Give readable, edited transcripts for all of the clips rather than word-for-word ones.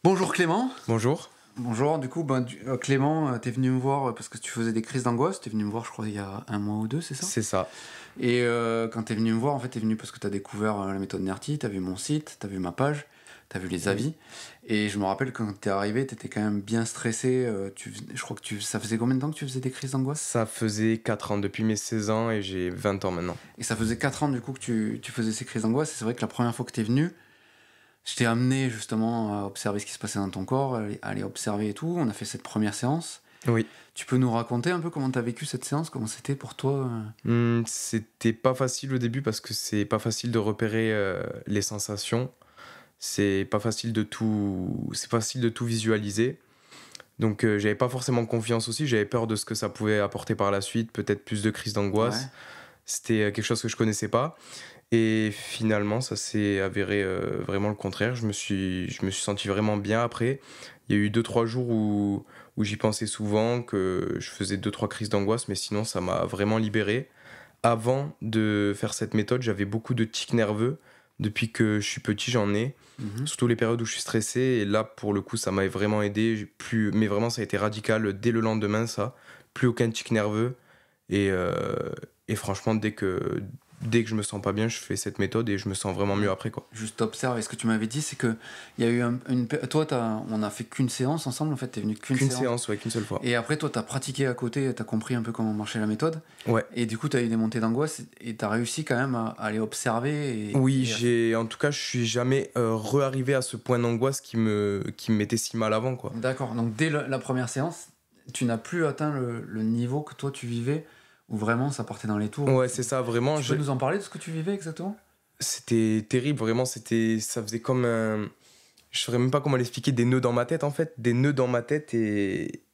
Bonjour Clément. Bonjour. Bonjour, du coup, Clément, t'es venu me voir parce que tu faisais des crises d'angoisse. T'es venu me voir, je crois, il y a un mois ou deux, c'est ça? C'est ça. Et quand t'es venu me voir, en fait, t'es venu parce que t'as découvert la méthode NERTI, t'as vu mon site, t'as vu ma page, t'as vu les Oui. avis. Et je me rappelle quand t'es arrivé, t'étais quand même bien stressé. Je crois que ça faisait combien de temps que tu faisais des crises d'angoisse? Ça faisait 4 ans, depuis mes 16 ans et j'ai 20 ans maintenant. Et ça faisait 4 ans, du coup, que tu faisais ces crises d'angoisse. Et c'est vrai que la première fois que t'es venu, je t'ai amené justement à observer ce qui se passait dans ton corps, à aller observer et tout. On a fait cette première séance. Oui. Tu peux nous raconter un peu comment t'as vécu cette séance, comment c'était pour toi? C'était pas facile au début parce que c'est pas facile de repérer les sensations. C'est facile de tout visualiser. Donc j'avais pas forcément confiance aussi, j'avais peur de ce que ça pouvait apporter par la suite, peut-être plus de crises d'angoisse. Ouais. C'était quelque chose que je connaissais pas. Et finalement, ça s'est avéré vraiment le contraire. Je me suis senti vraiment bien après. Il y a eu 2 3 jours où j'y pensais souvent, que je faisais 2 3 crises d'angoisse, mais sinon, ça m'a vraiment libéré. Avant de faire cette méthode, j'avais beaucoup de tics nerveux. Depuis que je suis petit, j'en ai. Mhm. Surtout les périodes où je suis stressé. Et là, pour le coup, ça m'a vraiment aidé. Mais vraiment, ça a été radical dès le lendemain, ça. Plus aucun tic nerveux. Et, euh, et franchement, dès que je me sens pas bien, je fais cette méthode et je me sens vraiment mieux après, quoi. Juste observe. Et ce que tu m'avais dit, c'est que il y a eu toi, on a fait qu'une séance ensemble. En fait, t'es venu qu'une Qu'une séance. séance, ouais, qu'une seule fois. Et après, toi, t'as pratiqué à côté, t'as compris un peu comment marchait la méthode. Ouais. Et du coup, t'as eu des montées d'angoisse et t'as réussi quand même à aller observer. Oui, en tout cas, je suis jamais re-arrivé à ce point d'angoisse qui me mettait si mal avant, quoi. D'accord. Donc dès la première séance, tu n'as plus atteint le niveau que toi tu vivais, où vraiment ça partait dans les tours. Ouais, c'est ça, vraiment. Tu peux nous en parler de ce que tu vivais exactement? C'était terrible, vraiment. Ça faisait comme un. Je saurais même pas comment l'expliquer, des nœuds dans ma tête, en fait. Des nœuds dans ma tête et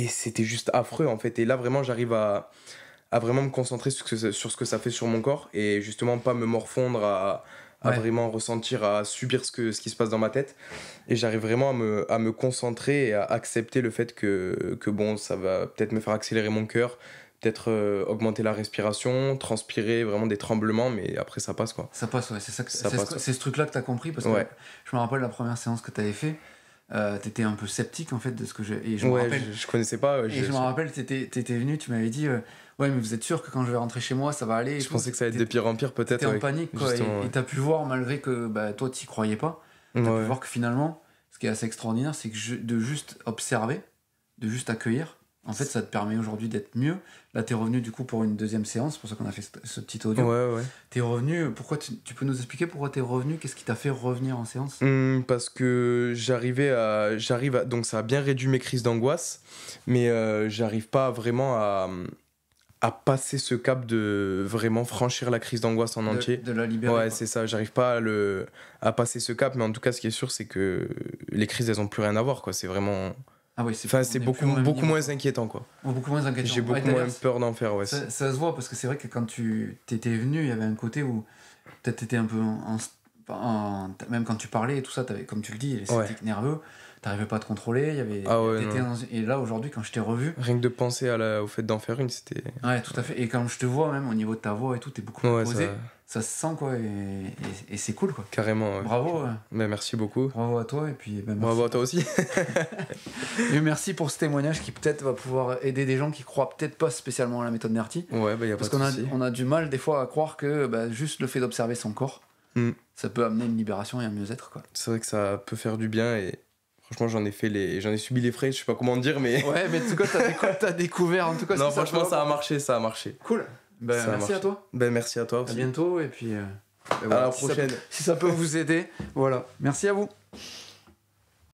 c'était juste affreux, en fait. Et là, vraiment, j'arrive à vraiment me concentrer sur ce que ça fait sur mon corps et justement pas me morfondre à Ouais. vraiment ressentir, à subir ce qui se passe dans ma tête. Et j'arrive vraiment à me concentrer et à accepter le fait que bon, ça va peut-être me faire accélérer mon cœur, peut-être augmenter la respiration, transpirer, vraiment des tremblements, mais après ça passe, quoi. Ça passe, ouais. Ça passe, ouais. C'est ce truc-là que t'as compris, parce que Ouais. je me rappelle la première séance que t'avais fait, t'étais un peu sceptique en fait de ce que j'ai. Et je me Ouais, rappelle. je connaissais pas. Et je me rappelle, t'étais venu, tu m'avais dit, ouais, mais vous êtes sûr que quand je vais rentrer chez moi, ça va aller et Je tout. pensais que ça allait être de pire en pire, peut-être. T'étais en Ouais, panique, quoi. justement, Et ouais. t'as pu voir, malgré que toi, t'y croyais pas, t'as pu Ouais. voir que finalement, ce qui est assez extraordinaire, c'est que de juste observer, de juste accueillir, en fait, ça te permet aujourd'hui d'être mieux. Là, t'es revenu du coup pour une deuxième séance, c'est pour ça qu'on a fait ce petit audio. Ouais, ouais. T'es revenu, pourquoi tu peux nous expliquer pourquoi t'es revenu? Qu'est-ce qui t'a fait revenir en séance? Parce que donc ça a bien réduit mes crises d'angoisse, mais j'arrive pas vraiment à passer ce cap de vraiment franchir la crise d'angoisse en entier. De la libérer. Ouais, Quoi. c'est ça, j'arrive pas à passer ce cap, mais en tout cas, ce qui est sûr, c'est que les crises, elles ont plus rien à voir, quoi. C'est vraiment. Ah oui, Enfin, c'est on est beaucoup, plus au même beaucoup niveau, moins quoi. inquiétant, quoi. Beaucoup moins inquiétant. J'ai beaucoup d'ailleurs, moins peur d'en faire, ouais. ça se voit parce que c'est vrai que quand tu t'étais venu, il y avait un côté où peut-être t'étais un peu même quand tu parlais et tout ça, comme tu le dis, les Ouais. sceptiques nerveux, t'arrivais pas à te contrôler, il y avait, Ah ouais, t'étais non. et là aujourd'hui quand je t'ai revu, Rien que de penser au fait d'en faire une, c'était. ouais tout à fait, et quand je te vois même au niveau de ta voix et tout, t'es beaucoup plus Ouais, posé, ça. ça se sent quoi, et c'est cool quoi. Carrément, ouais. Bravo, Ben, merci beaucoup. bravo à toi et puis ben, merci. Bravo à toi aussi. Et merci pour ce témoignage qui peut-être va pouvoir aider des gens qui croient peut-être pas spécialement à la méthode NERTI. Ouais, bah, y a Parce pas qu'on de a, souci. on a du mal des fois à croire que juste le fait d'observer son corps, ça peut amener une libération et un mieux-être quoi. C'est vrai que ça peut faire du bien et franchement j'en ai subi les frais, je sais pas comment dire, mais Ouais, mais en tout cas t'as découvert en tout cas. non, ce que franchement peut ça a avoir. marché, ça a marché. Cool. Ben, Ça a merci marché. à toi. Ben merci à toi À aussi. bientôt et puis À la si ça prochaine. si ça peut vous aider, voilà. Merci à vous.